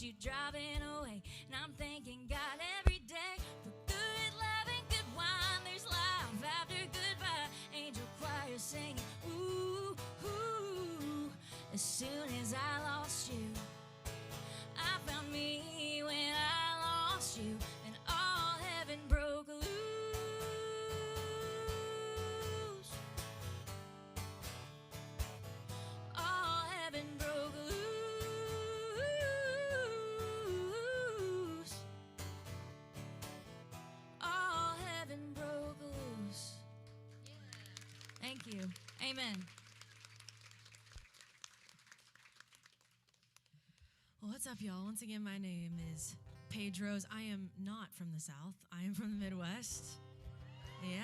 you driving away. And I'm thanking God every day for good love and good wine. There's life after goodbye. Angel choir singing, ooh, ooh. As soon as I lost you, I found me when I lost you, and all heaven broke loose. All heaven broke loose. All heaven broke loose. Yeah. Thank you. Amen. Well, what's up, y'all? Once again, my name is Paige Rose. I am not from the South. I am from the Midwest. Yeah.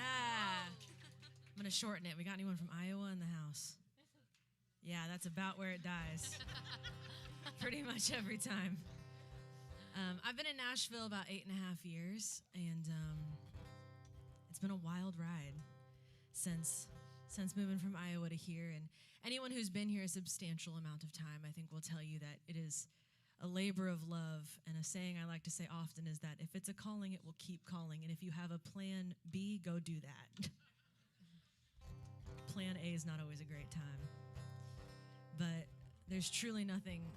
I'm going to shorten it. We got anyone from Iowa in the house? Yeah, that's about where it dies. Pretty much every time. I've been in Nashville about 8.5 years, and it's been a wild ride since moving from Iowa to here. And anyone who's been here a substantial amount of time, I think, will tell you that it is a labor of love. And a saying I like to say often is that if it's a calling, it will keep calling. And if you have a plan B, go do that. Plan A is not always a great time. But there's truly nothing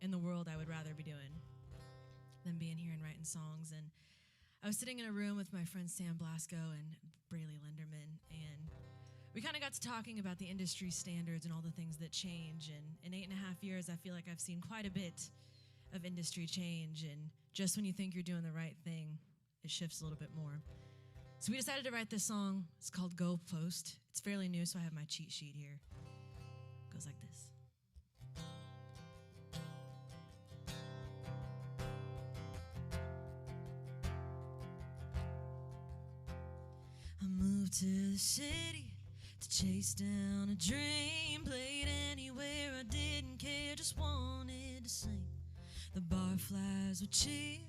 in the world I would rather be doing than being here and writing songs. And I was sitting in a room with my friend Sam Blasco and Braley Linderman, and we kind of got to talking about the industry standards and all the things that change. And in 8.5 years, I feel like I've seen quite a bit of industry change. And just when you think you're doing the right thing, it shifts a little bit more. So we decided to write this song. It's called Goalpost. It's fairly new, so I have my cheat sheet here. It goes like this. I moved to the city to chase down a dream, played anywhere, I didn't care, just wanted to sing. The barflies would cheer,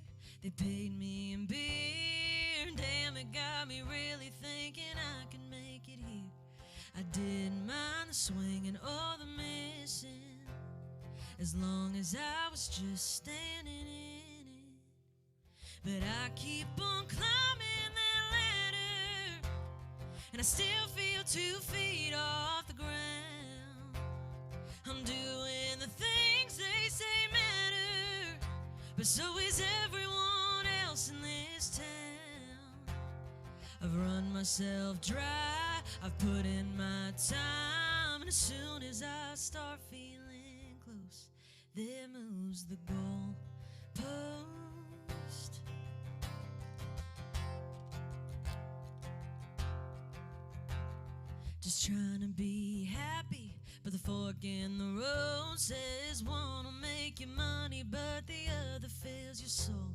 they paid me in beer. Damn, it got me really thinking I can make it here. I didn't mind the swinging or the missing, as long as I was just standing in it. But I keep on climbing that ladder, and I still feel 2 feet off the ground. I'm doing the things they say matter, but so is everyone else in this town. I've run myself dry, I've put in my time, and as soon as I start feeling close, there moves the goalpost. Just trying to be happy, but the fork in the road says one will make you money, but the other fills your soul.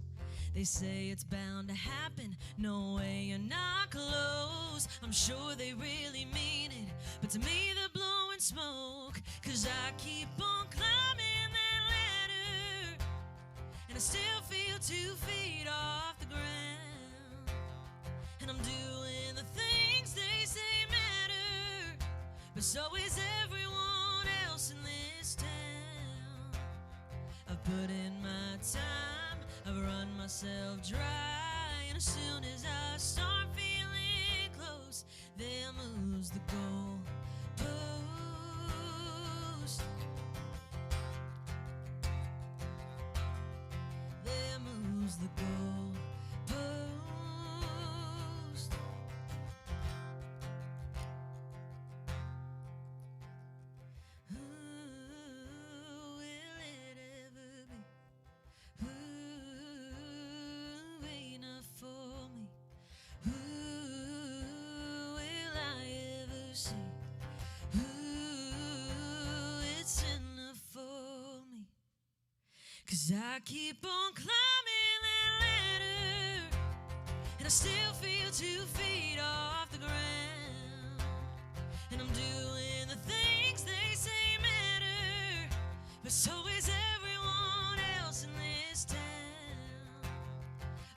They say it's bound to happen, no way you're not close. I'm sure they really mean it, but to me they're blowing smoke. Cause I keep on climbing that ladder, and I still feel 2 feet off the ground. And I'm doing the things they say matter, but so is everyone else in this town. I've put in my time, I've run myself dry, and as soon as I start feeling close, there moves the goalpost. There moves the goalpost. Cause I keep on climbing that ladder, and I still feel 2 feet off the ground. And I'm doing the things they say matter, but so is everyone else in this town.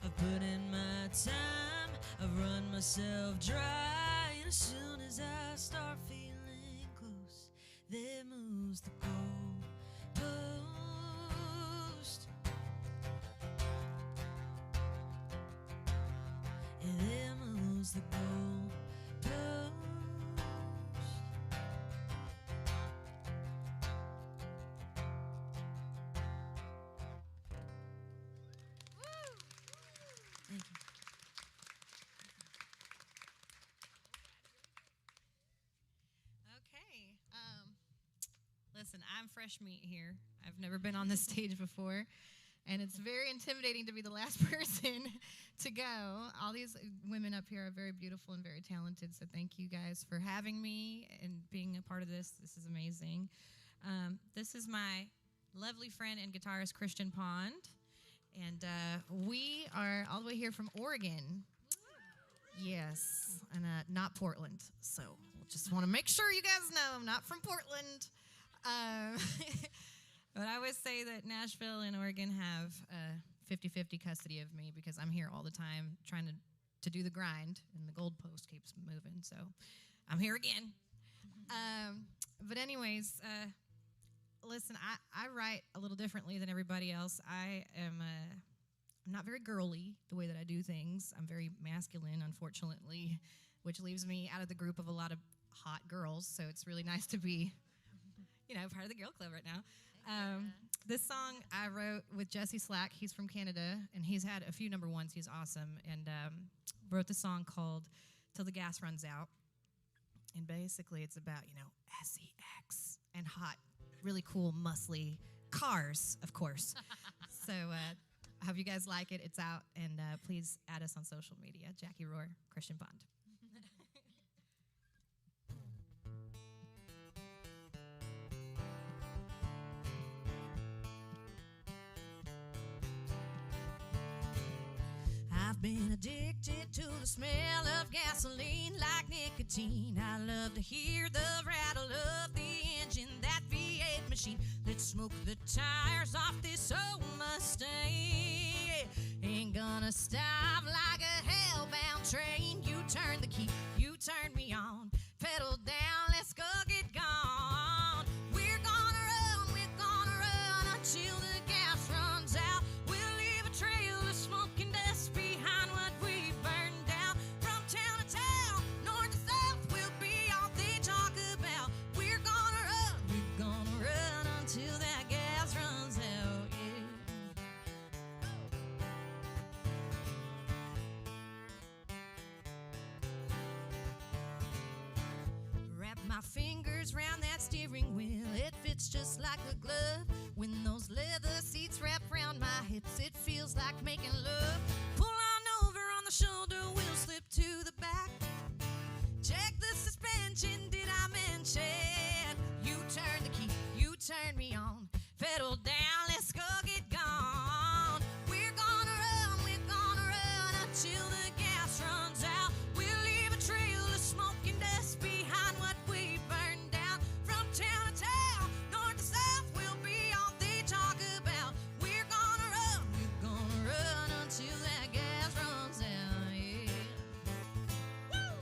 I've put in my time, I've run myself dry, and as soon as I start feeling close, there moves the goalpost. the goal post. Thank you. Okay. Listen, I'm fresh meat here. I've never been on this stage before, and it's very intimidating to be the last person to go. All these women up here are very beautiful and very talented, so thank you guys for having me and being a part of this. This is amazing. This is my lovely friend and guitarist, Christian Pond, and we are all the way here from Oregon. Yes, and not Portland, so just want to make sure you guys know I'm not from Portland. But I always say that Nashville and Oregon have 50-50 custody of me because I'm here all the time trying to do the grind, and the goalpost keeps moving, so I'm here again. But anyways, listen, I write a little differently than everybody else. I'm not very girly the way that I do things. I'm very masculine, unfortunately, which leaves me out of the group of a lot of hot girls, so it's really nice to be, part of the girl club right now. This song I wrote with Jesse Slack. He's from Canada, and he's had a few number ones. He's awesome, and wrote the song called Till the Gas Runs Out, and basically it's about, sex and hot, really cool, muscly cars, of course. So I hope you guys like it. It's out, and please add us on social media. Jacquie Roar, Christian Pond. I've been addicted to the smell of gasoline like nicotine. I love to hear the rattle of the engine, that V8 machine. Let's smoke the tires off this old Mustang. Ain't gonna stop like a hellbound train. You turn the key, you turn me on. Pedal down, let's go get gone. We're gonna run until the gas runs out. We'll leave a trail of smoke and dust behind what we burned down. From town to town, north to south, we'll be all they talk about. We're gonna run until that gas runs out, yeah. Wrap my fingers round that steering wheel, it fits just like a glove. When those leather seats wrap round my hips, it feels like making love. Pull on over on the shoulder, we'll slip to the back. Check the suspension, did I mention? You turn the key, you turn me on. Pedal down, let's go get gone. We're gonna run until the gas runs out. We'll leave a trail of smoke and dust behind what we burned down. From town to town, north to south, we'll be all they talk about. We're gonna run until that gas runs out, yeah. Woo!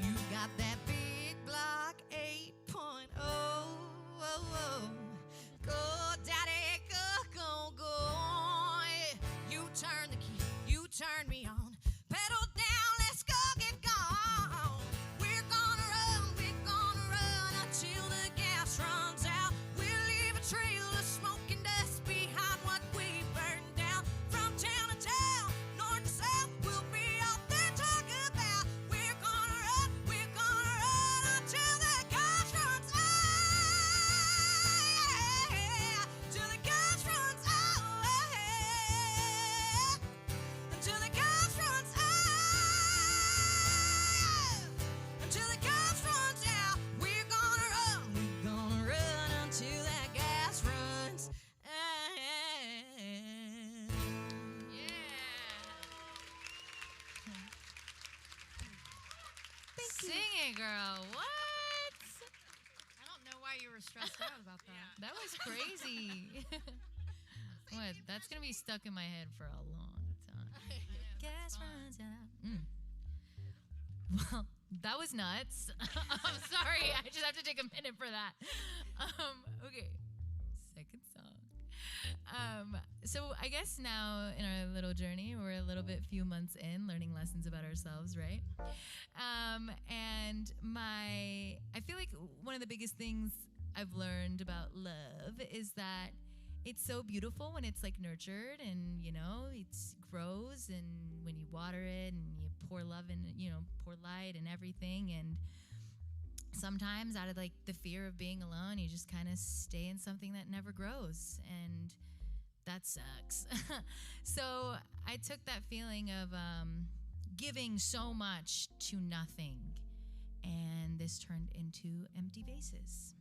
You got that big block 8.0. Go, daddy, go. You turn the key, you turn me on. Pedal down, let's go get gone. We're gonna run until the gas runs out. We'll leave a trail of smoke and dust behind what we burned down. From town to town, north to south, we'll be all they talk about. We're gonna run until the gas runs out. Yeah, till the gas runs out. Until the gas runs out. Until the gas runs out. We're gonna run until that gas runs out. Sing it, girl. What? I don't know why you were stressed out about that. That was crazy. What? That's going to be stuck in my head for a long time. Gas runs out. Well, that was nuts. I'm sorry. I just have to take a minute for that. Okay. Second song. So I guess now in our little journey, we're a little bit few months in, learning lessons about ourselves, right? And I feel like one of the biggest things I've learned about love is that it's so beautiful when it's like nurtured and, you know, it grows, and when you water it and you pour love and, you know, pour light and everything. And sometimes out of like the fear of being alone, you just kind of stay in something that never grows, and that sucks. So I took that feeling of giving so much to nothing, and this turned into empty vases.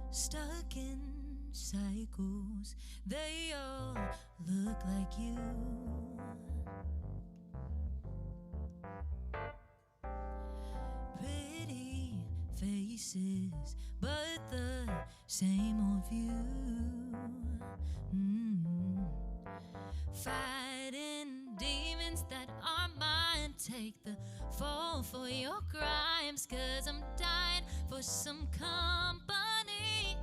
Stuck in cycles, they all look like you. Pretty faces, but the same old view. Fighting demons that are mine. Take the fall for your crimes, 'cause I'm dying for some company.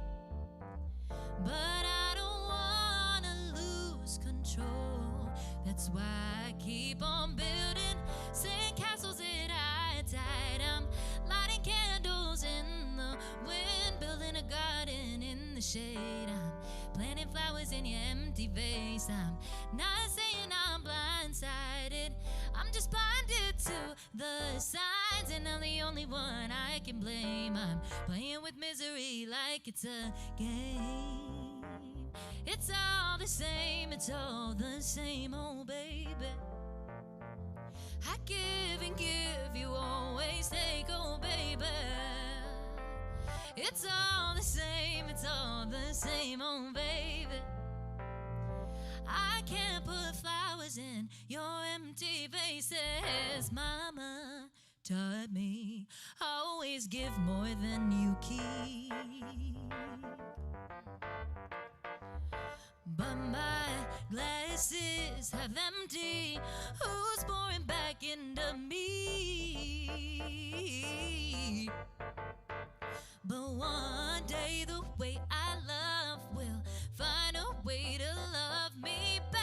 But I don't wanna lose control. That's why I keep on building sandcastles at high tide. I'm lighting candles in the wind, building a garden in the shade. I'm planting flowers in your empty vase. I'm not saying I'm blindsided, I'm just blinded to the signs, and I'm the only one I can blame. I'm playing with misery like it's a game. It's all the same, it's all the same, oh baby. I give and give, you always take, oh baby. It's all the same, it's all the same, oh baby. I can't put flowers in your empty vases. Mama taught me, always give more than you keep. But my glasses have empty. Who's pouring back into me? But one day the way I love will find a way to love me back.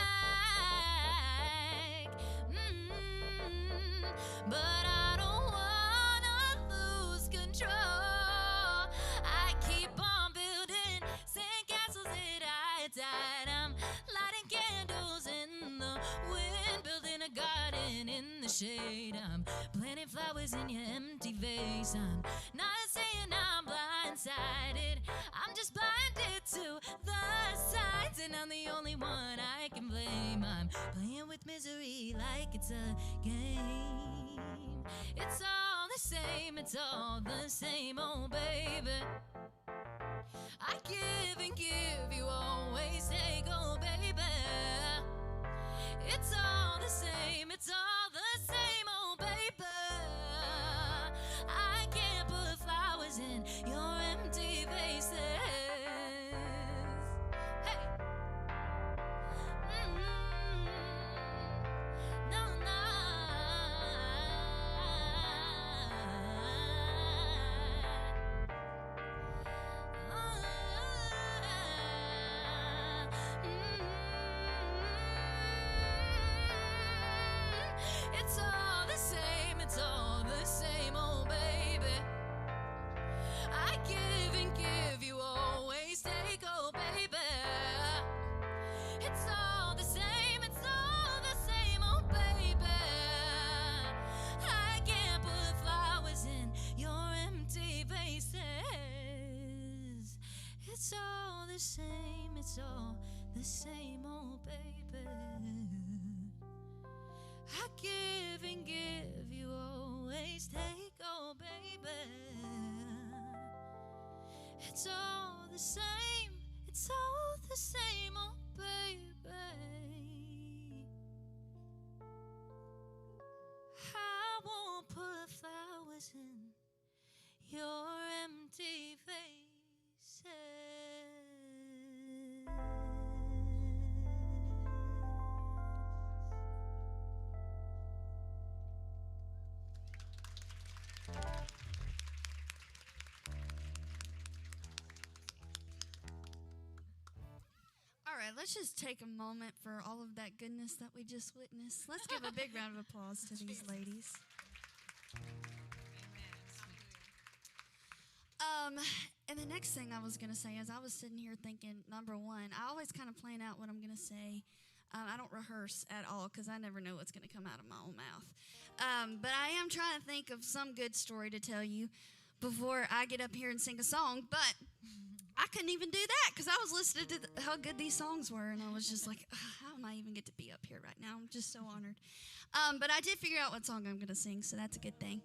But I don't wanna lose control. I keep on building sandcastles at high tide. I'm lighting candles in the wind, building a garden in the shade. I'm planting flowers in your empty vase. I'm not saying I'm blindsided, I'm just blinded to the signs, and I'm the only one I can blame. I'm playing with misery like it's a game. It's all the same, it's all the same, oh baby. I give and give, you always take, oh baby. It's all the same, it's all the same, oh baby. I can't put flowers in your empty vases. Hey. No, no. It's all the same, it's all the same, oh baby. I give and give, you always take, oh baby. It's all the same, it's all the same, oh baby. I can't put flowers in your empty vases. It's all the same, it's all the same, oh baby. I give and give, you always take, oh baby. It's all the same, it's all the same, oh baby. I won't put flowers in your empty vases. let's just take a moment for all of that goodness that we just witnessed. Let's give a big round of applause to these ladies. And the next thing I was going to say is I was sitting here thinking, number one, I always kind of plan out what I'm going to say. I don't rehearse at all because I never know what's going to come out of my own mouth. But I am trying to think of some good story to tell you before I get up here and sing a song. But I couldn't even do that because I was listening to how good these songs were. And I was just like, how am I even get to be up here right now? I'm just so honored. But I did figure out what song I'm going to sing, so that's a good thing.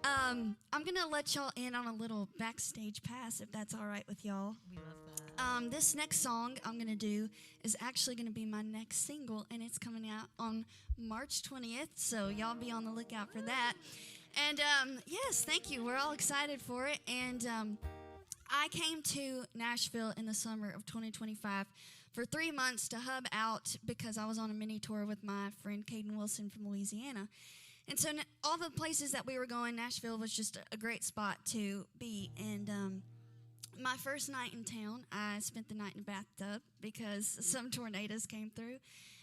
I'm going to let y'all in on a little backstage pass, if that's all right with y'all. We love that. This next song I'm going to do is actually going to be my next single, and it's coming out on March 20th, so y'all be on the lookout for that. And, yes, thank you. We're all excited for it. And I came to Nashville in the summer of 2025 for 3 months to hub out because I was on a mini tour with my friend Caden Wilson from Louisiana. And so all the places that we were going, Nashville was just a great spot to be. And my first night in town, I spent the night in a bathtub because some tornadoes came through.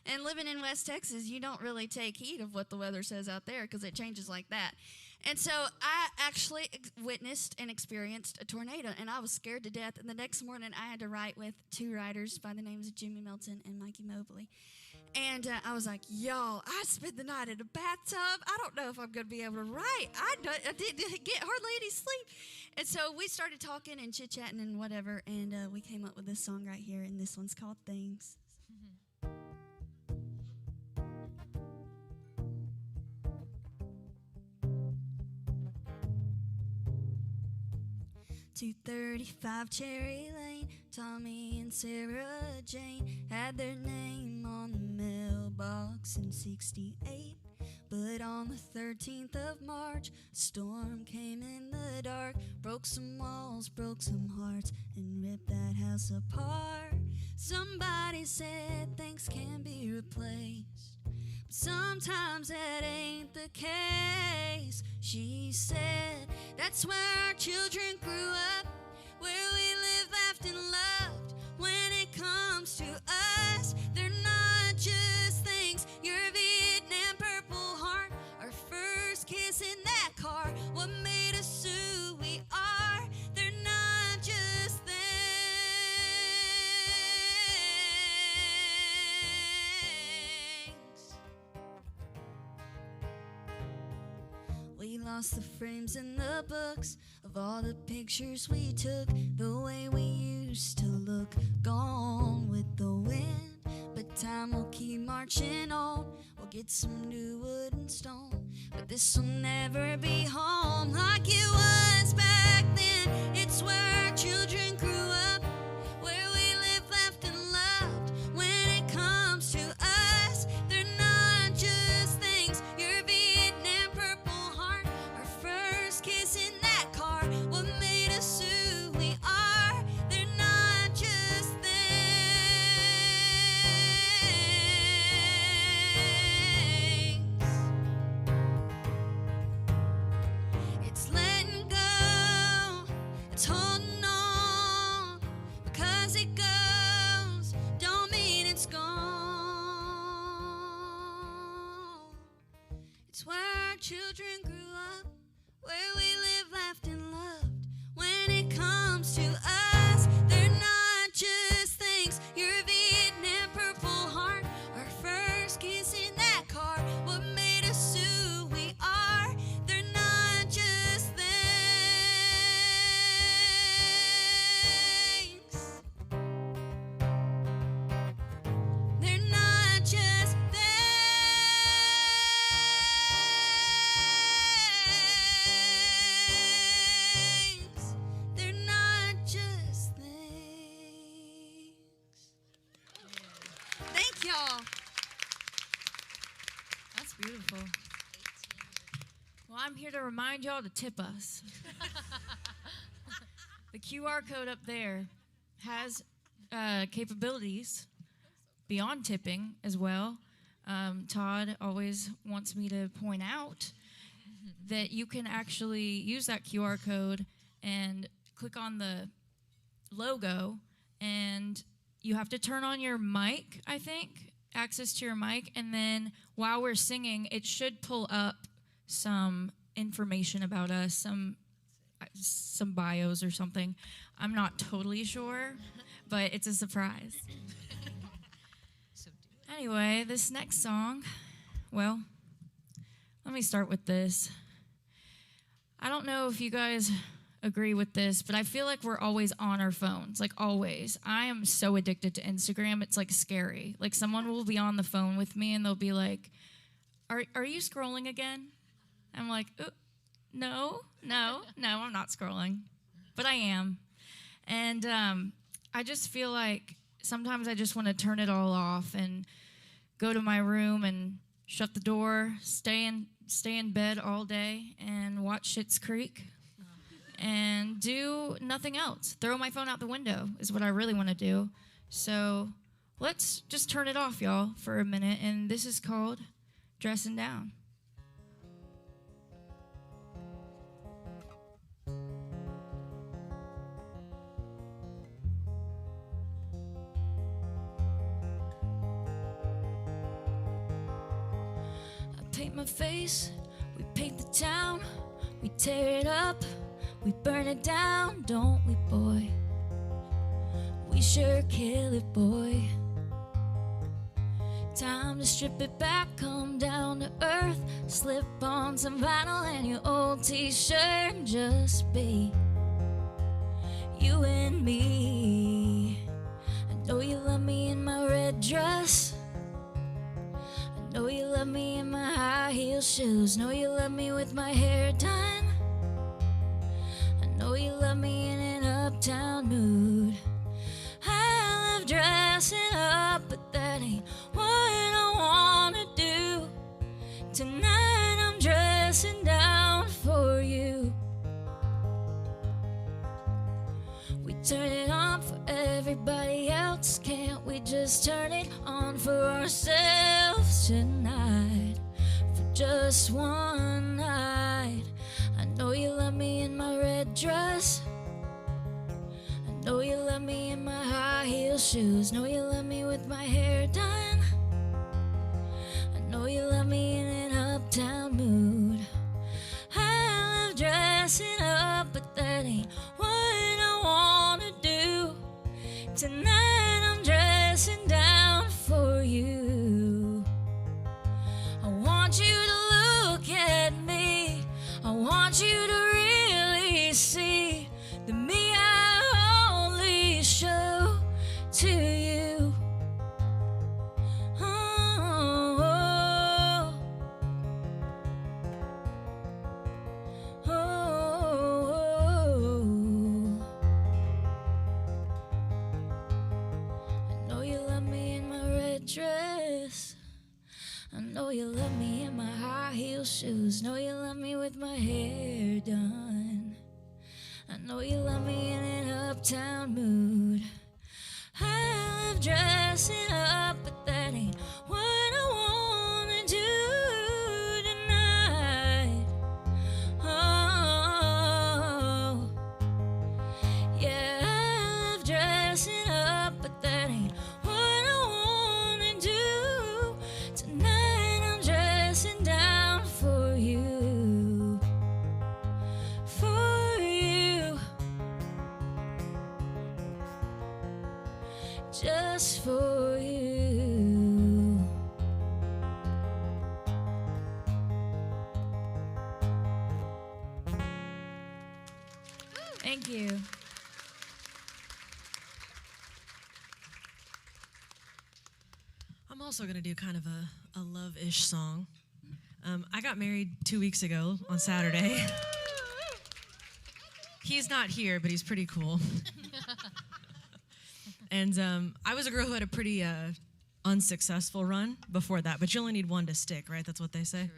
And living in West Texas, you don't really take heed of what the weather says out there because it changes like that. And so I actually witnessed and experienced a tornado, and I was scared to death. And the next morning, I had to write with 2 writers by the names of Jimmy Melton and Mikey Mobley. And I was like, y'all, I spent the night in a bathtub. I don't know if I'm going to be able to write. I didn't get hardly any sleep. And so we started talking and chit-chatting and whatever, and we came up with this song right here, and this one's called Things. 235 Cherry Lane, Tommy and Sarah Jane had their name on the mailbox in 68. But on the 13th of March, a storm came in the dark, broke some walls, broke some hearts, and ripped that house apart. Somebody said things can be replaced, but sometimes that ain't the case. She said that's where our children grew up, where we lived, laughed, and loved. When it comes to us, they're not just things. Your Vietnam Purple Heart, our first kiss in that car, what made us who we are. They're not just things. We lost the frames and the books of all the pictures we took, the way we used to look, gone with the wind. But time will keep marching on, we'll get some new wood and stone, but this will never be home like it was back then. It's where our children grew up, where we lived, laughed, and loved. When it comes to us, they're not just things. Your Vietnam Purple Heart, our first kiss in that car, what made us who we are. They're not just things. It's letting go, it's holding on, because it goes, don't mean it's gone. It's where our children grew up, where we lived, laughed, and loved. When it comes to us, they're not just things. Your Vietnam Purple Heart, our first kiss in that car, what made us who we are. They're not just things. They're not just things. They're not just things. Thank y'all. That's beautiful. Well, I'm here to remind y'all to tip us. The QR code up there has capabilities beyond tipping as well. Todd always wants me to point out that you can actually use that QR code and click on the logo, and you have to turn on your mic, I think, access to your mic, and then while we're singing, it should pull up some information about us, some bios or something. I'm not totally sure, but it's a surprise. Anyway, this next song, well, let me start with this. I don't know if you guys agree with this, but I feel like we're always on our phones, like always. I am so addicted to Instagram, it's like scary. Like someone will be on the phone with me and they'll be like, are you scrolling again? I'm like, no, I'm not scrolling, but I am. And I just feel like sometimes I just want to turn it all off and go to my room and shut the door, stay in bed all day and watch Schitt's Creek and do nothing else. Throw my phone out the window is what I really want to do. So let's just turn it off, y'all, for a minute. And this is called Dressing Down. Paint my face, we paint the town, we tear it up, we burn it down, don't we, boy? We sure kill it, boy. Time to strip it back, come down to earth, slip on some vinyl and your old t-shirt, just be you and me. I know you love me in my red dress, know you love me in my high heel shoes. Know you love me with my hair done. I know you love me in an uptown mood. I love dressing up, but that ain't what I wanna do. Tonight I'm dressing down for you. We turn it on for everybody else. Can't we just turn it on for ourselves tonight? For just one night. I know you love me in my red dress. I know you love me in my high heel shoes. Know you love me with my hair done. I know you love me in an uptown mood. I love dressing up, but that ain't what I wanna do. Tonight I'm dressing down for you. I want you to look at me. I want you to really see the me I only show to you. Oh, oh, oh, oh. I know you love me in my red dress. I know you love me in my high heel shoes. Know you love me with my hair done. I know you love me in an uptown mood. I love dressing up, but that ain't what I wanna do tonight. Oh, yeah, I love dressing up, but that ain't what I wanna do tonight. I'm dressing down for you, for you, just for you. Thank you. I'm also going to do kind of a love-ish song. I got married 2 weeks ago on Saturday. He's not here, but he's pretty cool. And I was a girl who had a pretty unsuccessful run before that, but you only need one to stick, right? That's what they say. True.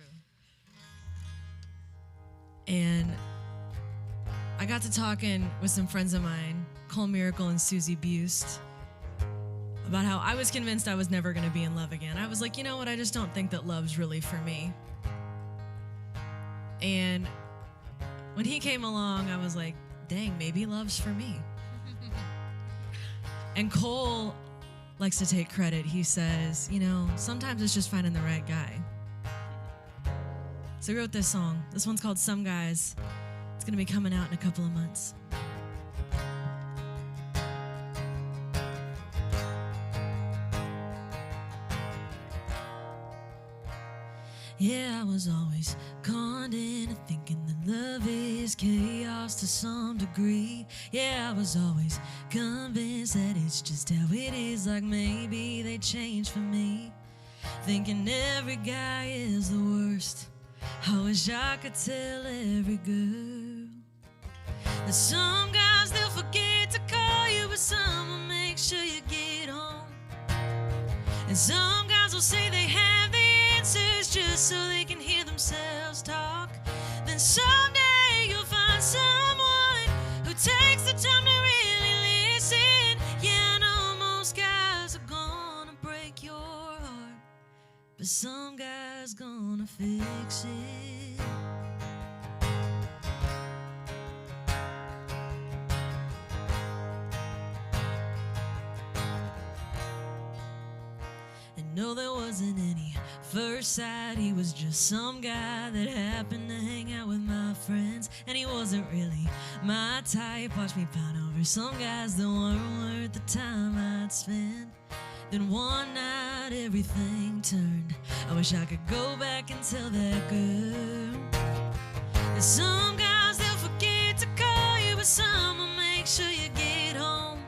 And I got to talking with some friends of mine, Cole Miracle and Susie Bust, about how I was convinced I was never going to be in love again. I was like, you know what? I just don't think that love's really for me. And when he came along, I was like, dang, maybe love's for me. And Cole likes to take credit. He says, sometimes it's just finding the right guy. So he wrote this song. This one's called Some Guys. It's going to be coming out in a couple of months. Yeah, I was always conned into thinking that love is chaos to some degree. Yeah, I was always convinced that it's just how it is, like maybe they changed for me. Thinking every guy is the worst. I wish I could tell every girl that some guys, they'll forget to call you, but some will make sure you get home. And some guys will say they have the answers just so they can hear themselves talk. Then someday you'll find someone who takes the time to really listen. Yeah, I know most guys are gonna break your heart, but some guys gonna fix it. No, there wasn't any first sight. He was just some guy that happened to hang out with my friends, and he wasn't really my type. Watch me pout over some guys that weren't worth the time I'd spend. Then one night everything turned. I wish I could go back and tell that girl that some guys, they'll forget to call you, but some will make sure you get home.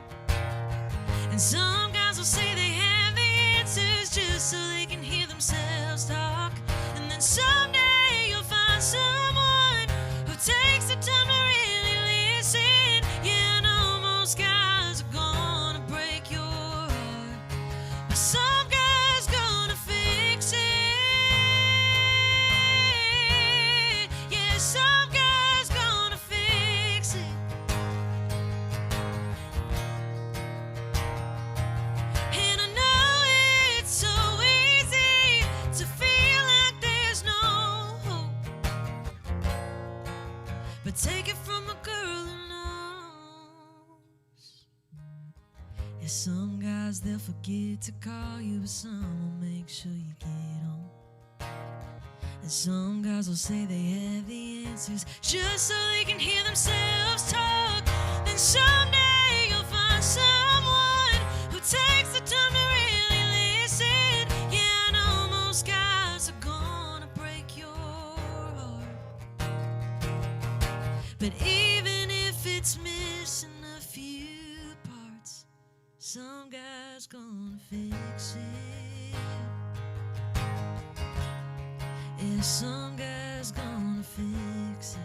And some guys will say they have the answers just so they can hear themselves talk. And then someday you'll find someone who takes the time to really listen. Yeah, I know most guys are gonna break your heart, but some guys gonna fix it. Yeah, some guys gonna fix it. And I know it's so easy to feel like there's no hope, but take it from a girl who knows. Yeah, some guys, they'll forget to call you, but some will make sure you get home. And some guys will say they have the answers just so they can hear themselves talk. Then someday you'll find someone who takes the time to really listen. Yeah, I know most guys are gonna break your heart, but even if it's missing a few parts, some guys gonna fix it. Yeah, some guys gonna fix it.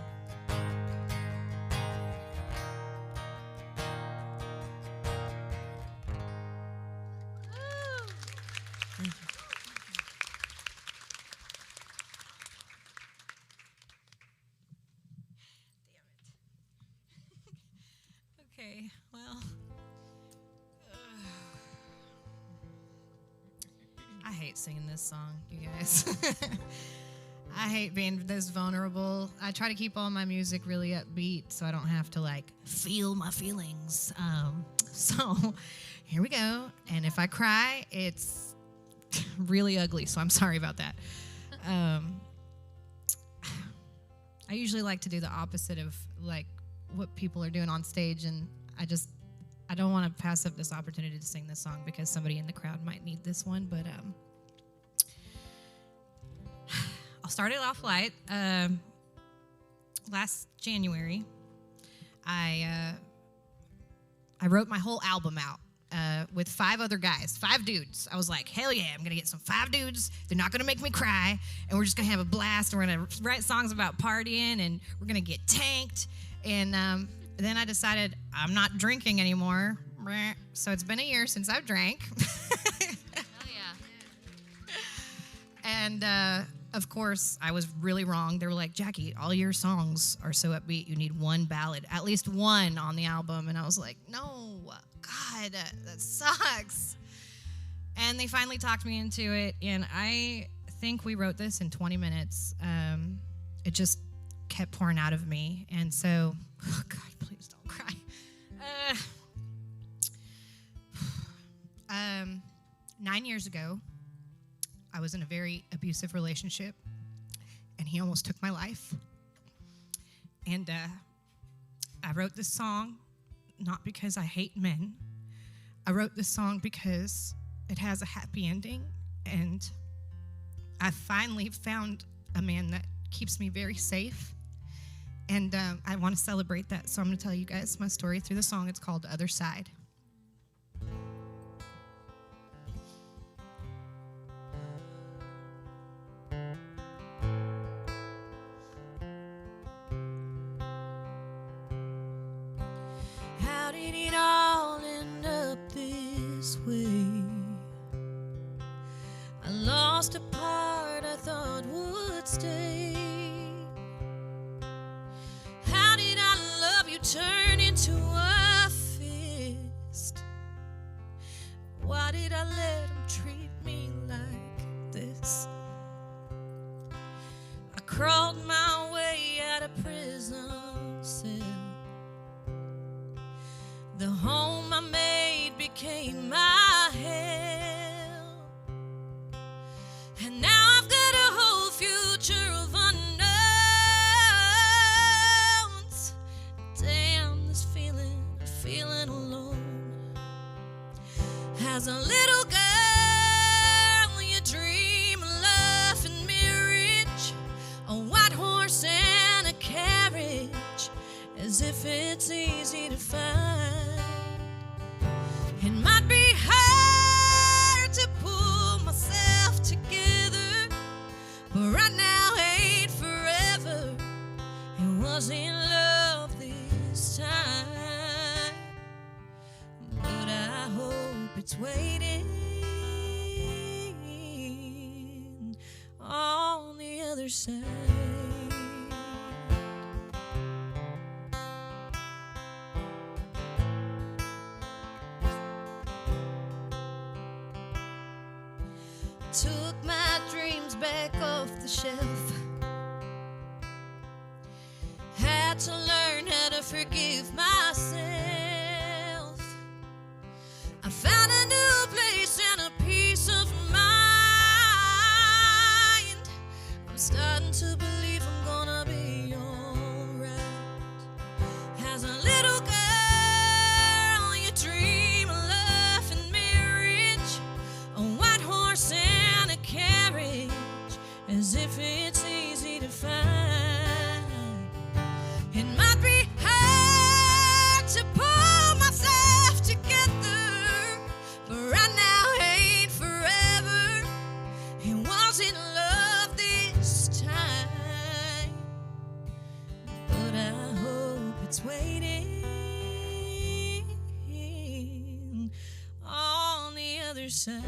Thank you. Okay, well, I hate singing this song, you guys. I hate being this vulnerable. I try to keep all my music really upbeat so I don't have to feel my feelings. So here we go. And if I cry, it's really ugly, so I'm sorry about that. I usually like to do the opposite of what people are doing on stage, and I don't want to pass up this opportunity to sing this song because somebody in the crowd might need this one, but I'll start it off light. Last January, I wrote my whole album out with 5 other guys, 5 dudes. I was like, hell yeah, I'm going to get some 5 dudes. They're not going to make me cry, and we're just going to have a blast. We're going to write songs about partying, and we're going to get tanked. And then I decided I'm not drinking anymore. So it's been a year since I've drank. Hell yeah. And of course, I was really wrong. They were like, Jacquie, all your songs are so upbeat. You need one ballad, at least one on the album. And I was like, no, God, that sucks. And they finally talked me into it. And I think we wrote this in 20 minutes. It just kept pouring out of me. And so, oh God, please don't cry. 9 years ago, I was in a very abusive relationship, and he almost took my life. And I wrote this song not because I hate men. I wrote this song because it has a happy ending, and I finally found a man that keeps me very safe. And I want to celebrate that, so I'm going to tell you guys my story through the song. It's called The Other Side. How did it all end up this way? I lost a part I thought would stay. How did our love you turn into a fist? Why did I let him treat me like this? I crawled my way out of prison cell. The home I made became my hell. And now I've got a whole future of unknowns. Damn, this feeling alone. As a little girl, you dream of love and marriage, a white horse and a carriage, as if it's easy to find. It might be hard to pull myself together, but right now ain't forever. It wasn't love this time, but I hope it's waiting on the other side. Took my dreams back off the shelf. Had to learn how to forgive myself. I found a new place and a peace of mind. I'm starting to believe I'm gonna be alright. As a little girl, you dream of love and marriage, a white horse and a carriage, as if it's easy to find. It might be hard to pull myself together, but right now ain't forever. It wasn't love this time, but I hope it's waiting on the other side.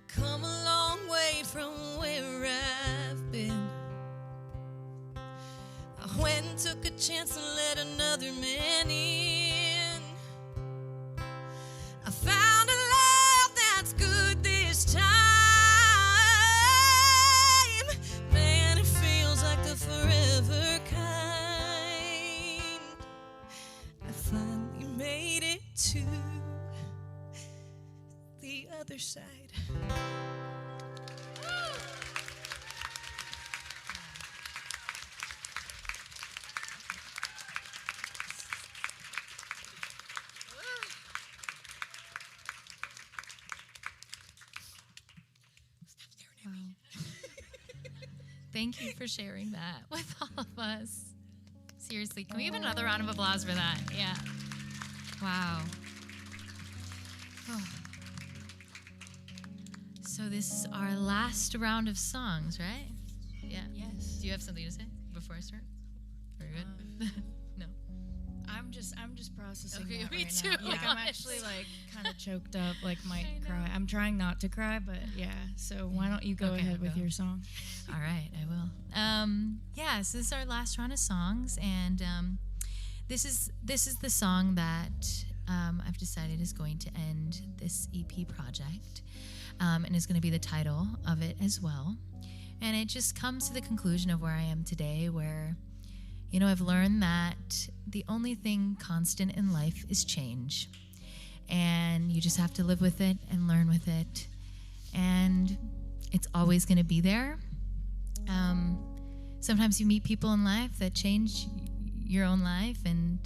Come a long way from where I've been. I went and took a chance to let another man in. I found a love that's good this time. Man, it feels like the forever kind. I finally made it to the other side. Thank you for sharing that with all of us. Seriously, can we have another round of applause for that? Yeah. Wow. Oh. So this is our last round of songs, right? Yeah. Yes. Do you have something to say before I start? Very good. No. I'm just processing Okay, that me right too. now. Like I'm actually like kind of choked up, like might cry. I'm trying not to cry, but yeah. So why don't you go Okay, ahead with go. your song? All right, I will. Yeah, so this is our last round of songs, and this is the song that I've decided is going to end this EP project, and is going to be the title of it as well. And it just comes to the conclusion of where I am today, where, you know, I've learned that the only thing constant in life is change. And you just have to live with it and learn with it. And it's always going to be there. Sometimes you meet people in life that change your own life, and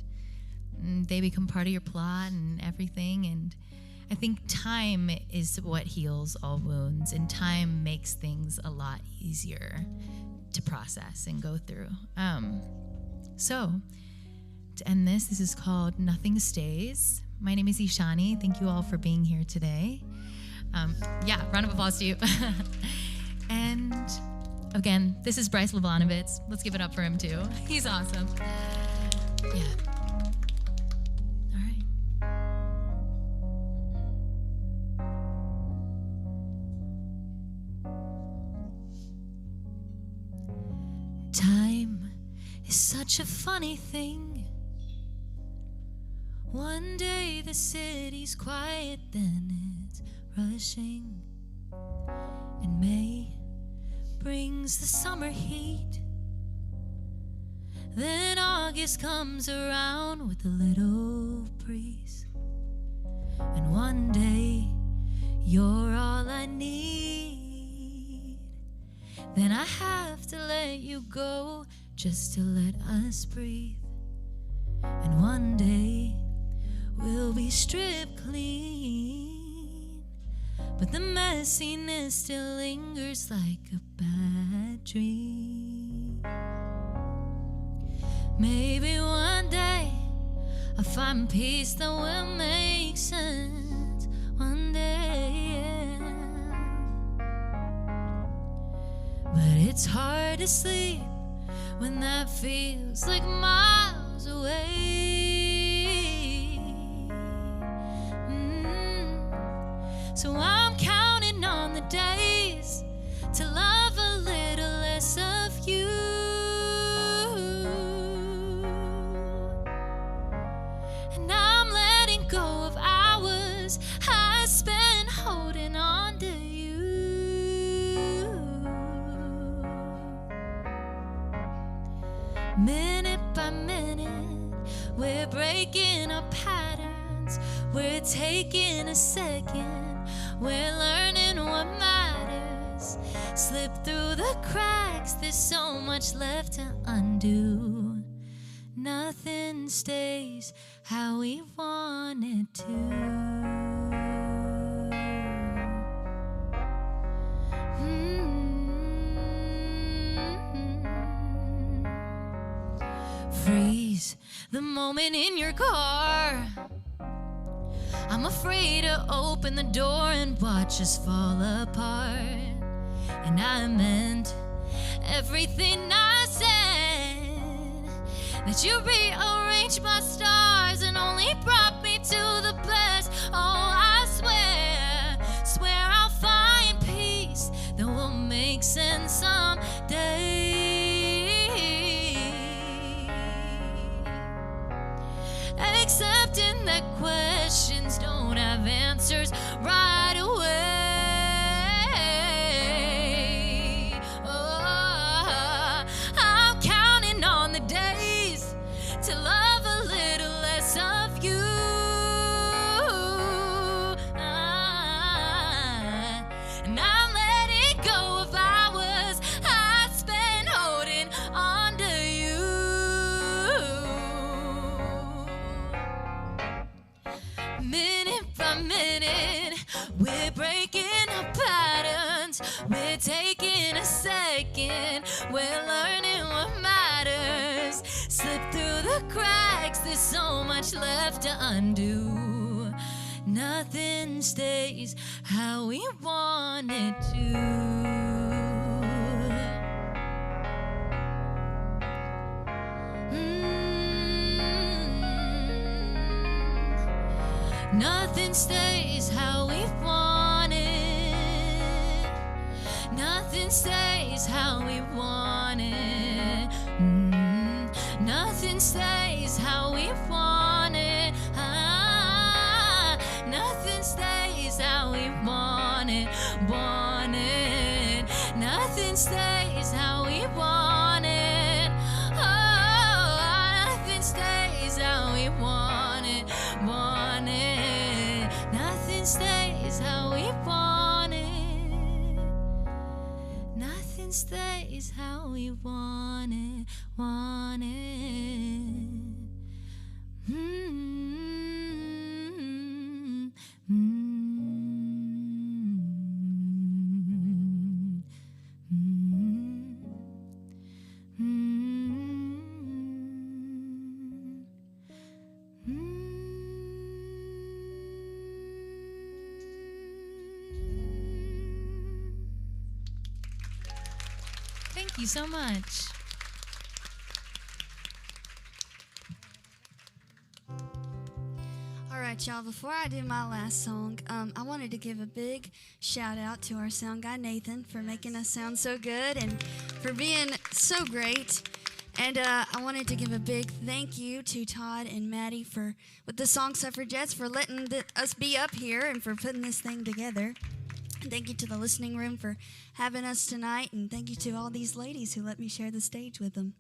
they become part of your plot and everything. And I think time is what heals all wounds, and time makes things a lot easier to process and go through. So, to end this is called Nothing Stays. My name is Ishani. Thank you all for being here today. Round of applause to you. And again, this is Bryce Levanovitz. Let's give it up for him too. He's awesome. Yeah. All right. Time is such a funny thing. One day the city's quiet, then it's rushing. And May brings the summer heat. Then August comes around with a little breeze. And one day you're all I need. Then I have to let you go just to let us breathe. And one day we'll be stripped clean. But the messiness still lingers like a bad dream. Maybe one day I'll find peace that will make sense. One day, yeah. But it's hard to sleep when that feels like miles away. So I'm counting on the days to love a little less of you. And I'm letting go of hours I spent holding on to you. Minute by minute, we're breaking our patterns. We're taking a second. We're learning what matters. Slip through the cracks, there's so much left to undo. Nothing stays how we want it to. Freeze the moment in your car. I'm afraid to open the door and watch us fall apart. And I meant everything I said, that you rearranged my stars and only brought me to the best. Oh, I swear I'll find peace that will make sense someday. Accepting that questions don't have answers right away. Oh, I'm counting on the days to love a little less of you. And I'm letting go of hours I spent holding on to you. Minute by minute, we're breaking our patterns. We're taking a second. We're learning what matters. Slip through the cracks, there's so much left to undo. Nothing stays how we want it to. Nothing stays how we want it. Nothing stays how we want it. Nothing stays how we want it. Nothing stays how we want it. Want it. Nothing stays how we want it. Oh, nothing stays how we want it. Want it. Nothing stays how we want it. Nothing stays how we want it. Want it. Thank you so much. All right, y'all, before I do my last song, I wanted to give a big shout out to our sound guy, Nathan, for making us sound so good and for being so great. And I wanted to give a big thank you to Todd and Maddie with the song Suffragettes, for letting us be up here and for putting this thing together. And thank you to the listening room for having us tonight, and thank you to all these ladies who let me share the stage with them.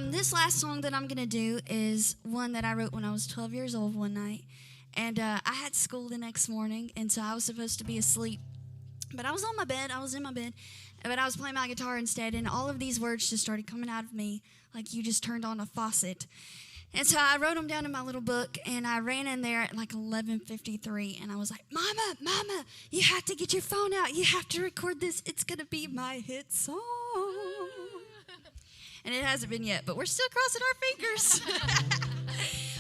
This last song that I'm going to do is one that I wrote when I was 12 years old one night. And I had school the next morning, and so I was supposed to be asleep. But I was in my bed, but I was playing my guitar instead, and all of these words just started coming out of me like you just turned on a faucet. And so I wrote them down in my little book, and I ran in there at like 11:53, and I was like, Mama, you have to get your phone out. You have to record this. It's going to be my hit song. And it hasn't been yet, but we're still crossing our fingers.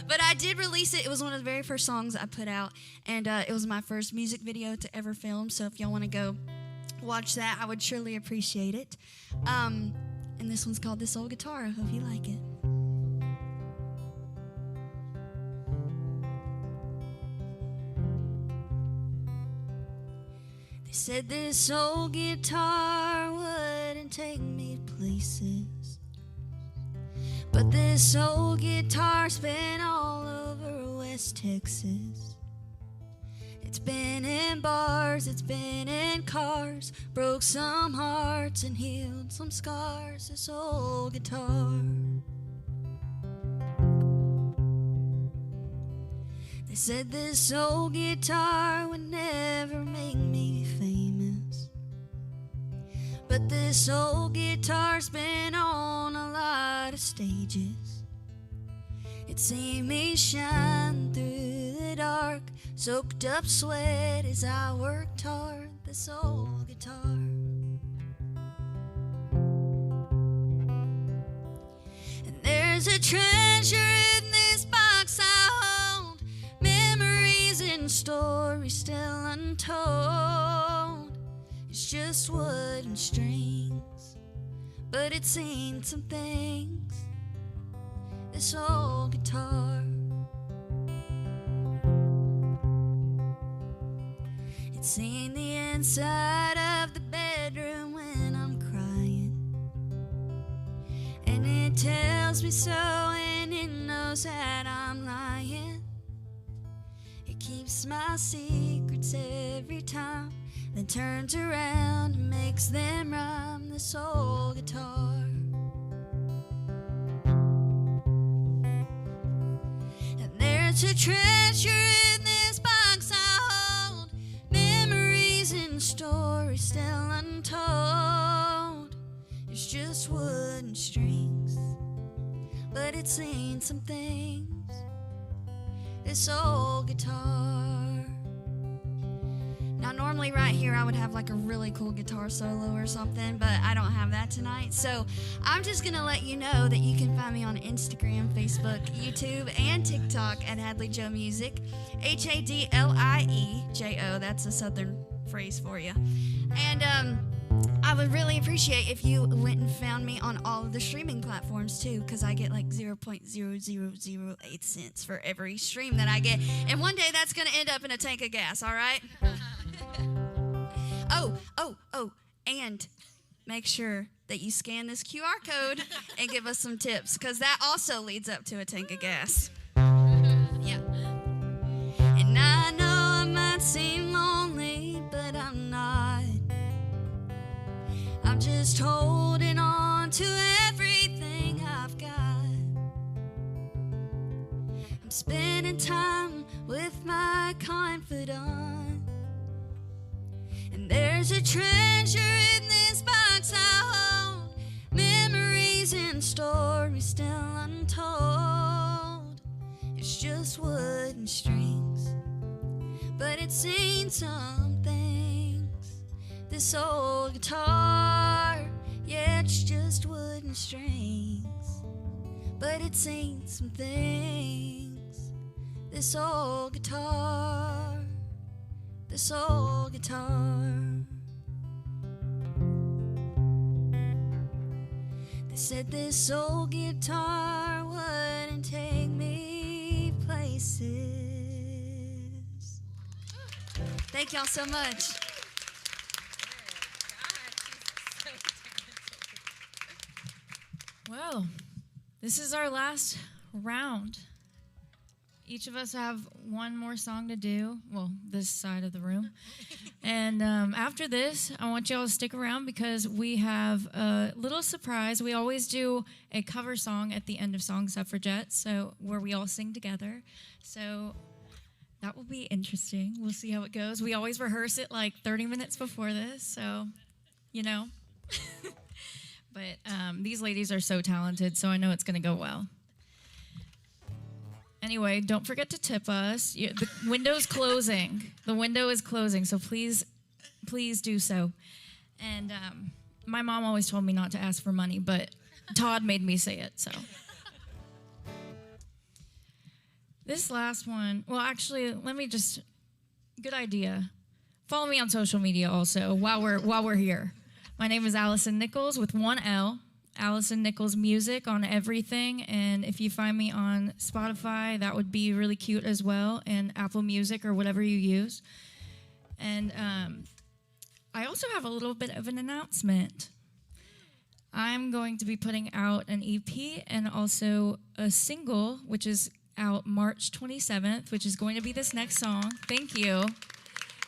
But I did release it. It was one of the very first songs I put out, and it was my first music video to ever film. So if y'all want to go watch that, I would surely appreciate it. And this one's called This Old Guitar. I hope you like it. They said this old guitar wouldn't take me places, but this old guitar's been all over West Texas. It's been in bars, it's been in cars, broke some hearts and healed some scars, this old guitar. They said this old guitar would never make me famous, but this old guitar's been on a lot of stages. It's seen me shine through the dark, soaked up sweat as I worked hard, this old guitar. And there's a treasure in this box I hold, memories and stories still untold. It's just wood and strings, but it's seen some things, this old guitar. It's seen the inside of the bedroom when I'm crying, and it tells me so, and it knows that I'm lying. It keeps my secrets every time, then turns around and makes them rhyme, this old guitar. And there's a treasure in this box I hold, memories and stories still untold. It's just wood and strings, but it's seen some things, this old guitar. Now normally right here I would have like a really cool guitar solo or something, but I don't have that tonight. So I'm just gonna let you know that you can find me on Instagram, Facebook, YouTube, and TikTok at Hadlie Jo Music, HADLIEJO. That's a southern phrase for you. And I would really appreciate if you went and found me on all of the streaming platforms too, because I get like 0.0008 cents for every stream that I get. And one day that's going to end up in a tank of gas, all right? Oh, and make sure that you scan this QR code and give us some tips, because that also leads up to a tank of gas. Yeah. And I know I might seem lonely, but I'm not. I'm just holding on to everything I've got. I'm spending time with my confidant, and there's a treasure in this box I hold, memories and stories still untold. It's just wood and strings, but it's seen some things. This old guitar, yeah, it's just wood and strings, but it's seen some things. This old guitar, this old guitar. They said this old guitar wouldn't take me places. Thank y'all so much. Well, this is our last round. Each of us have one more song to do. Well, this side of the room. And after this, I want y'all to stick around because we have a little surprise. We always do a cover song at the end of Song Suffragettes, so where we all sing together. So that will be interesting. We'll see how it goes. We always rehearse it like 30 minutes before this, so, you know. But these ladies are so talented, so I know it's going to go well. Anyway, don't forget to tip us. The window's closing. The window is closing, so please do so. And my mom always told me not to ask for money, but Todd made me say it, so. This last one, well, actually, good idea. Follow me on social media also while we're here. My name is Alison Nichols with one L. Alison Nichols Music on everything, and if you find me on Spotify, that would be really cute as well, and Apple Music or whatever you use. And I also have a little bit of an announcement. I'm going to be putting out an EP and also a single, which is out March 27th, which is going to be this next song. Thank you.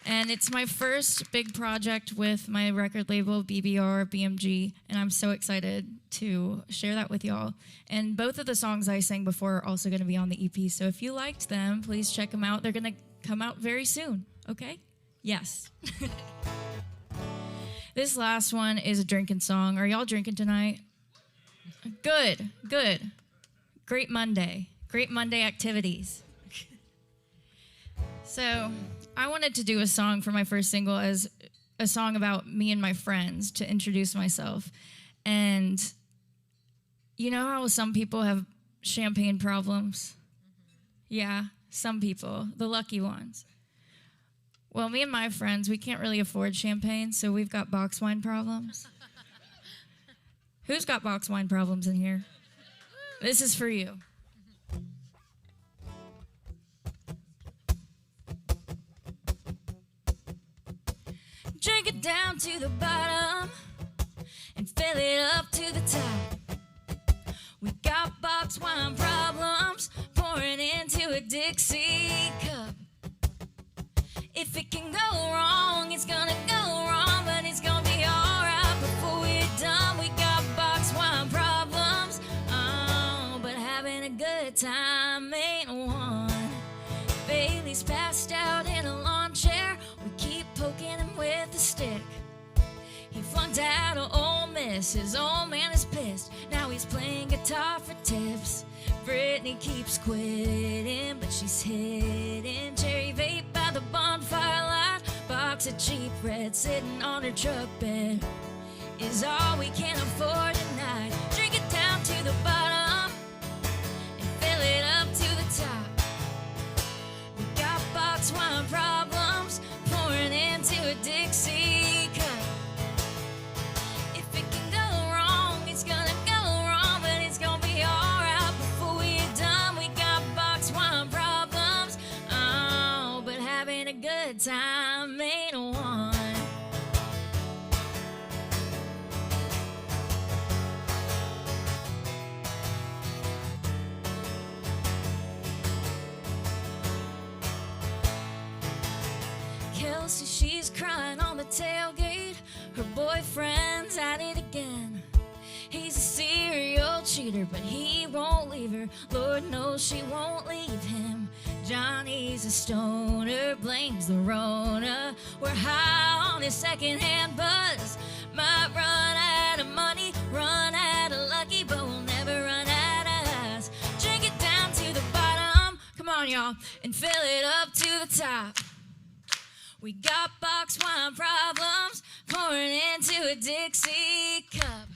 And it's my first big project with my record label, BMG, and I'm so excited to share that with y'all. And both of the songs I sang before are also going to be on the EP, so if you liked them, please check them out. They're going to come out very soon, okay? Yes. This last one is a drinking song. Are y'all drinking tonight? Good. Great Monday activities. So I wanted to do a song for my first single as a song about me and my friends to introduce myself. And you know how some people have champagne problems? Yeah, some people, the lucky ones. Well, me and my friends, we can't really afford champagne, so we've got box wine problems. Who's got box wine problems in here? This is for you. Drink it down to the bottom and fill it up to the top. We got box wine problems pouring into a Dixie cup. If it can go wrong, it's gonna go wrong, but it's gonna be alright before we're done. We got box wine problems, but having a good time ain't one. Bailey's passed out in a lawn chair. We keep poking him with a stick. He flunked out of Ole Miss. His old man is pissed. Now he's playing guitar for tips. Brittany keeps quitting, but she's hitting cherry vape by the bonfire light. Box of cheap red sitting on her truck bed is all we can afford tonight. Drink it down to the bottom and fill it up to the top. We got box wine problems pouring into a Dixie cup. If it can go wrong, it's gonna go wrong, but it's gonna be alright before we're done. We got box wine problems, but having a good time ain't one. Kelsey, she's crying on the tailgate. Her boyfriend's at treat her, but he won't leave her. Lord knows she won't leave him. Johnny's a stoner, blames the Rona. We're high on his secondhand buzz. Might run out of money, run out of lucky, but we'll never run out of us. Drink it down to the bottom, come on y'all, and fill it up to the top. We got box wine problems, pouring into a Dixie cup.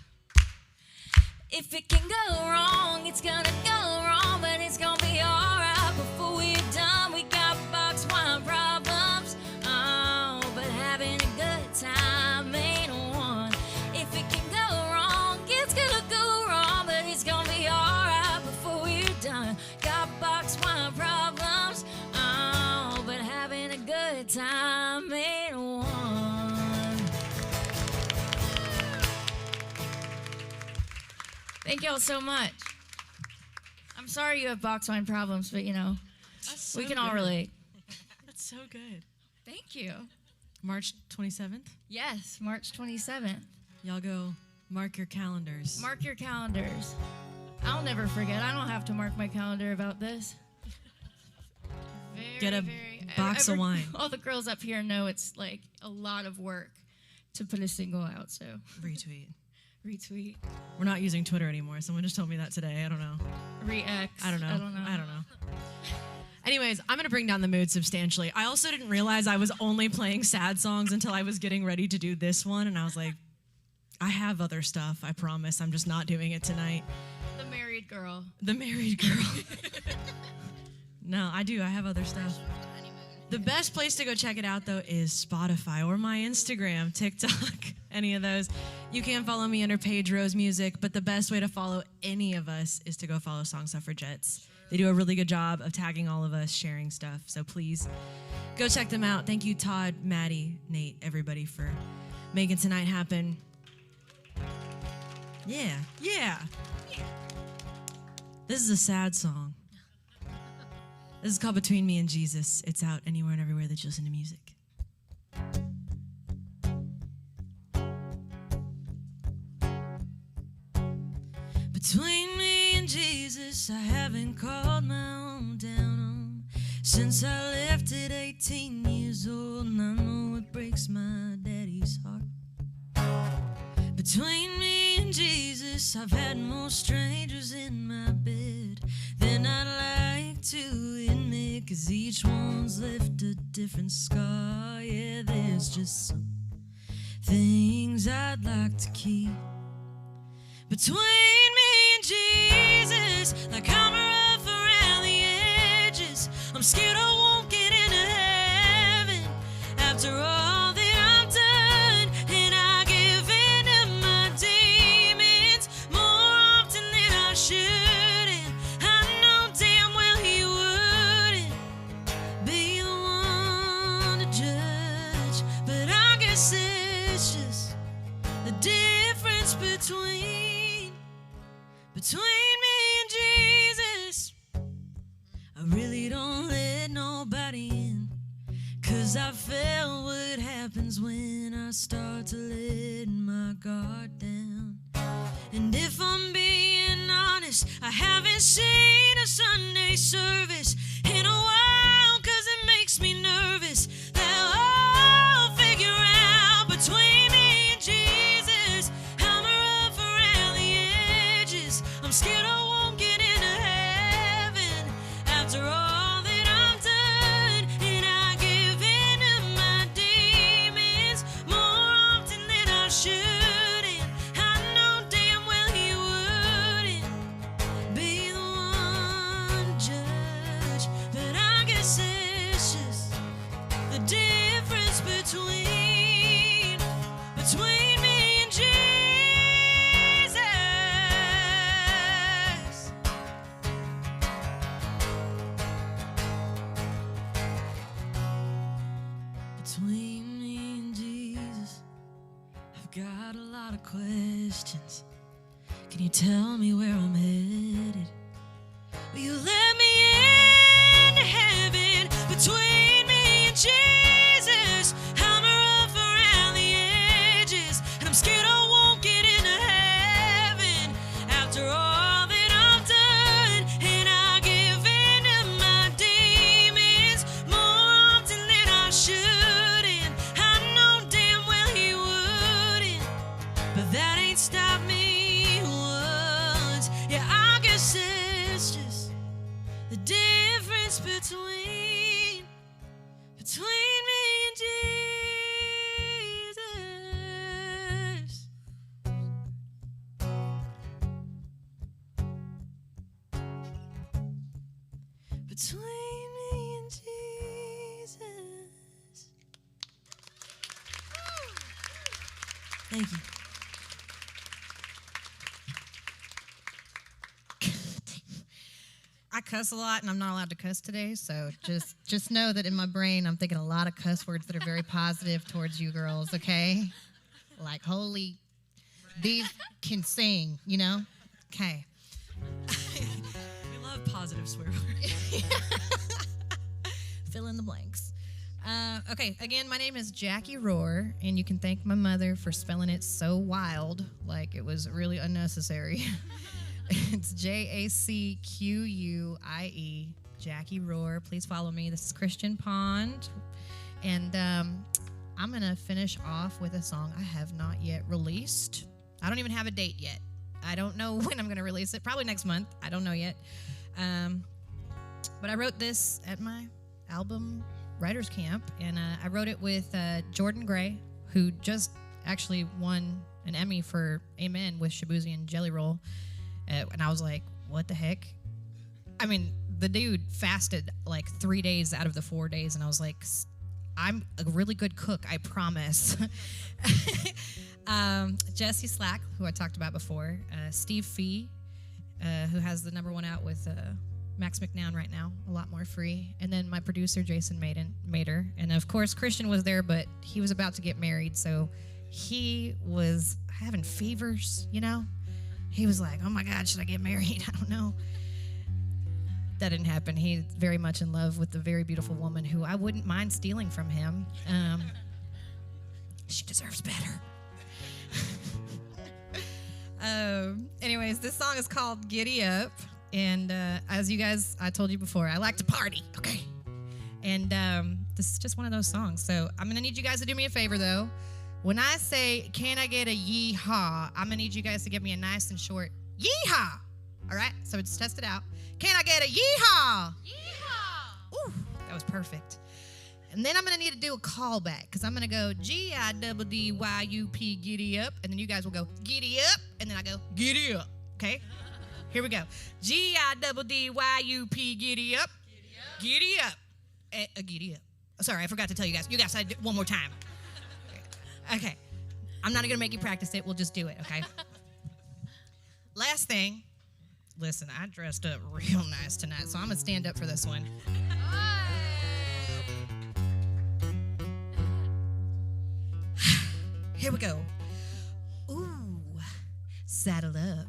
If it can go wrong, it's gonna go wrong, but it's gonna be alright before we're done. We got box wine problems, oh, but having a good time ain't one. If it can go wrong, it's gonna go wrong, but it's gonna be alright before we're done. Got box wine problems, oh, but having a good time ain't one. Thank y'all so much. I'm sorry you have box wine problems, but you know, So we can all relate. That's so good. Thank you. March 27th. Yes, March 27th. Y'all go mark your calendars. Mark your calendars. I'll never forget. I don't have to mark my calendar about this. Get a box of wine. All the girls up here know it's like a lot of work to put a single out, so Retweet. retweet, We're not using Twitter anymore. Someone just told me that today. I don't know. re-X. I don't know. Anyways, I'm going to bring down the mood substantially. I also didn't realize I was only playing sad songs until I was getting ready to do this one. And I was like, I have other stuff, I promise. I'm just not doing it tonight. The married girl. The married girl. No, I do. I have other stuff. The best place to go check it out, though, is Spotify or my Instagram, TikTok, any of those. You can follow me under Paige Rose Music, but the best way to follow any of us is to go follow Suffragettes. They do a really good job of tagging all of us, sharing stuff. So please go check them out. Thank you, Todd, Maddie, Nate, everybody for making tonight happen. Yeah. This is a sad song. This is called Between Me and Jesus. It's out anywhere and everywhere that you listen to music. Between me and Jesus, I haven't called my own down on. Since I left at 18 years old, and I know it breaks my daddy's heart. Between me and Jesus, I've had more strangers in my bed than I'd like to admit, 'cause each one's left a different scar. Yeah, there's just some things I'd like to keep between me and Jesus, like I'm rough around the edges. I'm scared I won't get into heaven after all that I've done, and I give in to my demons more often than I should. And I know damn well he wouldn't be the one to judge, but I guess it's just the difference between me and Jesus. I really don't let nobody in, 'cause I felt what happens when I start to let my guard down. And if I'm being honest, I haven't seen a Sunday service in a while, 'cause it makes me nervous that I'll figure out between me and Jesus. I'm rough around the edges. I'm scared I won't get into heaven after all that I've done, and I give in to my demons more often than I should. And I know damn well he wouldn't be the one to judge, but I guess it's just the difference between me and Jesus. Between me and Jesus, I've got a lot of questions. Can you tell me where I'm headed? Will you let me into heaven? Between me and Jesus, I'm rough around the edges, and I'm scared I won't get into heaven after all between me and Jesus. Thank you. I cuss a lot, and I'm not allowed to cuss today, so just know that in my brain, I'm thinking a lot of cuss words that are very positive towards you girls, okay? Like, holy, these can sing, you know? Okay. We love positive swear words. Fill in the blanks. Okay, again, my name is Jacquie Roar, and you can thank my mother for spelling it so wild, like it was really unnecessary. It's Jacquie, Jacquie Roar. Please follow me. This is Christian Pond. And I'm going to finish off with a song I have not yet released. I don't even have a date yet. I don't know when I'm going to release it. Probably next month. I don't know yet. But I wrote this at my album writers camp. And I wrote it with Jordan Gray, who just actually won an Emmy for Amen with Shabuzi and Jelly Roll. And I was like, what the heck? I mean, the dude fasted like 3 days out of the 4 days. And I was like, I'm a really good cook, I promise. Jesse Slack, who I talked about before. Steve Fee, who has the #1 out with Max McNown right now, A Lot More Free. And then my producer, Jason Mader. And of course, Christian was there, but he was about to get married. So he was having fevers, you know? He was like, oh my God, should I get married? I don't know. That didn't happen. He's very much in love with the very beautiful woman who I wouldn't mind stealing from him. She deserves better. Anyways, this song is called Giddy Up. And as you guys, I told you before, I like to party, okay? And this is just one of those songs. So I'm going to need you guys to do me a favor, though. When I say, can I get a yee-haw, I'm going to need you guys to give me a nice and short yee-haw. All right? So let's test it out. Can I get a yee-haw? Yee-haw. Ooh, that was perfect. And then I'm going to need to do a callback because I'm going to go G-I-double-D-Y-U-P, giddy up. And then you guys will go, giddy up. And then I go, giddy up. Okay? Here we go. G-I-double-D-Y-U-P, giddy up. Giddy up. Giddy up. Sorry, I forgot to tell you guys. You guys, I did one more time. Okay. I'm not going to make you practice it. We'll just do it, okay? Last thing. Listen, I dressed up real nice tonight, so I'm going to stand up for this one. Here we go. Ooh, saddle up.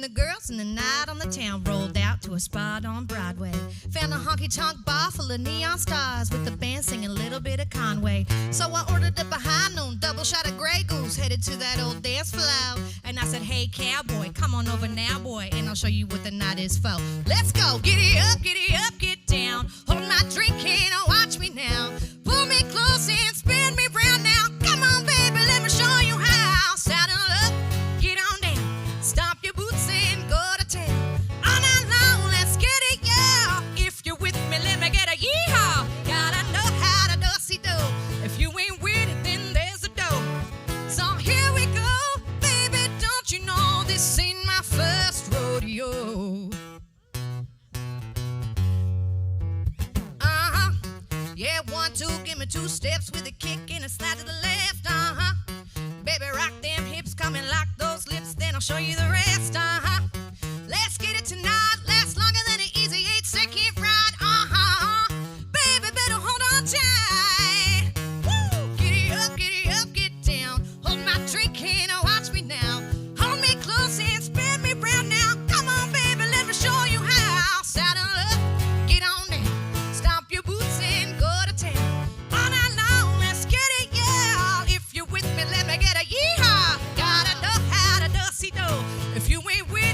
The girls in the night on the town rolled out to a spot on Broadway. Found a honky-tonk bar full of neon stars with the band singing a little bit of Conway. So I ordered up a high noon double shot of Grey Goose, headed to that old dance floor. And I said, hey, cowboy, come on over now, boy, and I'll show you what the night is for. Let's go, giddy up, get down. Hold my drink and watch me now. Pull me close and spin me round now. Come on, baby, let me show you how. Saddle up, get on down. Stomp your boots and go to town. All night long, let's get it, yeah. If you're with me, let me get a yeehaw. Gotta know how to do-si-do. If you ain't with it, then there's a dough. So here we go, baby, don't you know this ain't my first rodeo. Yeah, 1, 2, give me 2 steps with a kick and a slide to the left, Baby, rock them hips, come and lock those lips, then I'll show you the rest, Let's get it tonight, lasts longer than an easy 8-second ride, Baby, better hold on tight. Woo! Giddy up, get down. Hold my drink and watch me now. Hold me close and spin me round now. Come on, baby, let me show you how. Saddle up, get on down. Stomp your boots and go to town. All night long, let's get it, yeah. If you're with me, let me get a yeehaw. Gotta know how to do-si-do. If you ain't with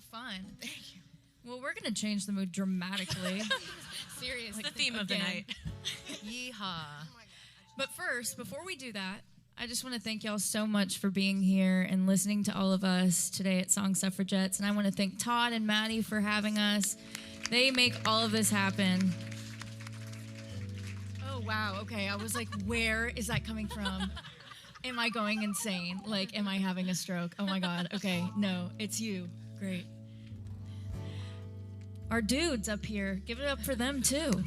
fun. Thank you. Well, we're gonna change the mood dramatically. Seriously. The theme of the night. Yeehaw. But first, before we do that, I just want to thank y'all so much for being here and listening to all of us today at Song Suffragettes. And I want to thank Todd and Maddie for having us. They make all of this happen. Oh, wow. Okay. I was like, where is that coming from? Am I going insane? Like, am I having a stroke? Oh, my God. Okay. No, it's you. Great. Our dudes up here. Give it up for them, too.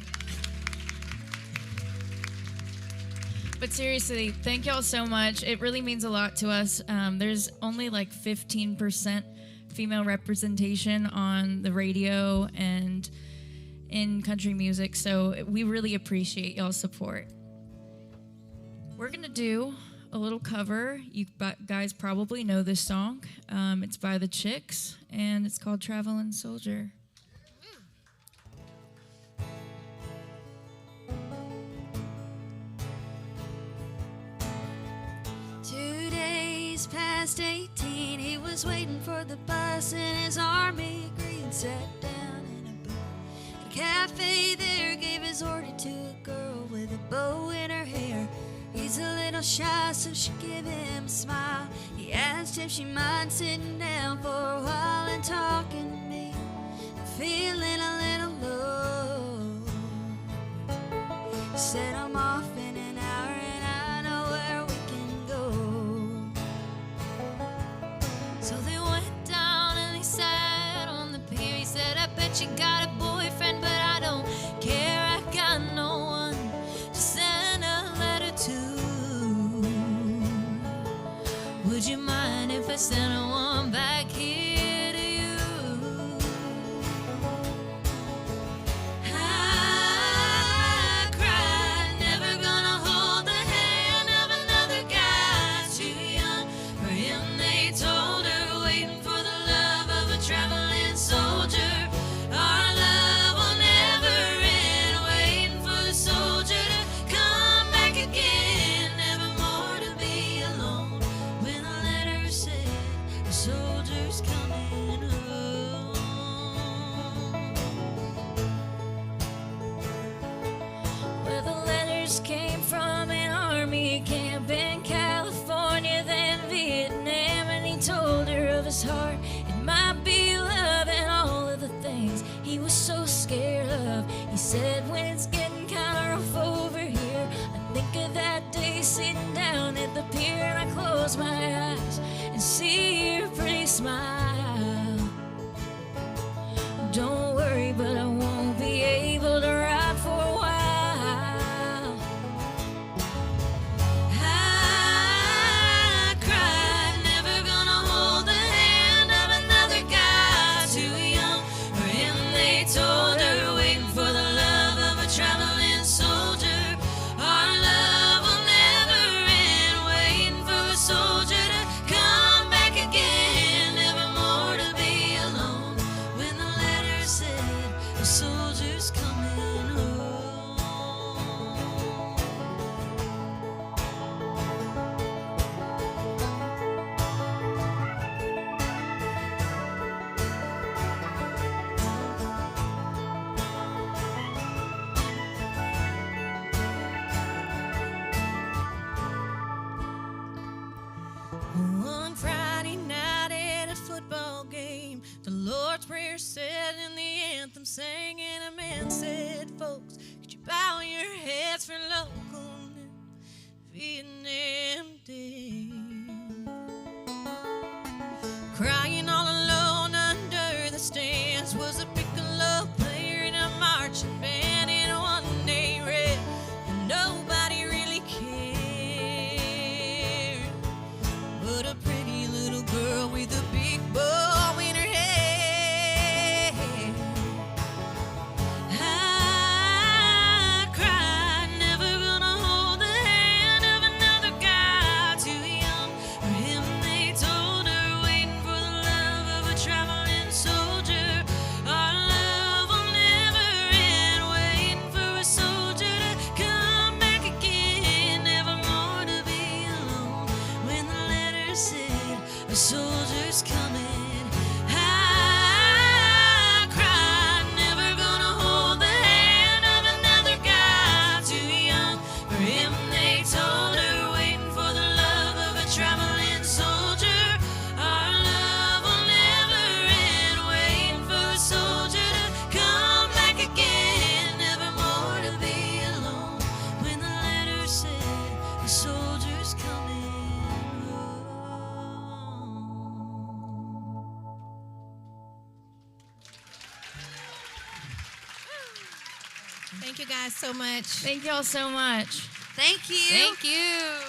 But seriously, thank y'all so much. It really means a lot to us. There's only like 15% female representation on the radio and in country music, so we really appreciate y'all's support. We're gonna do a little cover. You guys probably know this song. It's by the Chicks, and it's called Traveling Soldier. 2 days past 18, he was waiting for the bus in his army green, sat down in a booth. The cafe there gave his order to a girl with a bow in her hair. He's a little shy, so she gave him a smile. He asked if she mind sitting down for a while and talking to me, feeling a little low. Said I'm off in an hour and I know where we can go. So they went down and they sat on the pier. He said, I bet you got a boyfriend, but I don't care. I've got no one to send a letter to. Would you mind if I sent one back here to you? I cried, never gonna hold the hand of another guy too young for him. They told her, waiting for the love of a traveling soldier. Our love will never end, waiting for the soldier to come back again. Never more to be alone. When the letter said the soldier's coming home. Where the letters came from an army camp in California, then Vietnam, and he told her of his heart. It might be love and all of the things he was so scared of. He said, when it's getting kind of rough over here, I think of that day sitting down at the pier, and I close my eyes and see your pretty smile. Don't worry, but I won't be able to ride for a while. I cried, never gonna hold the hand of another guy too young for him. They told her, waiting for the love of a traveling soldier. Our love will never end, waiting for the soldier to come back again. Never more to be alone. When the letter said the soldier's coming home. One Friday night at a football game, the Lord's Prayer said and the anthem sang, and a man said, folks, could you bow your heads for local Vietnam Day? Crying all alone under the stands was a piccolo player in a marching band in a one-day red, and nobody really cared. But a pretty little girl with a big bow in her head. I cried, never gonna hold the hand of another guy too young Thank you guys so much. Thank y'all so much. Thank you. Thank you.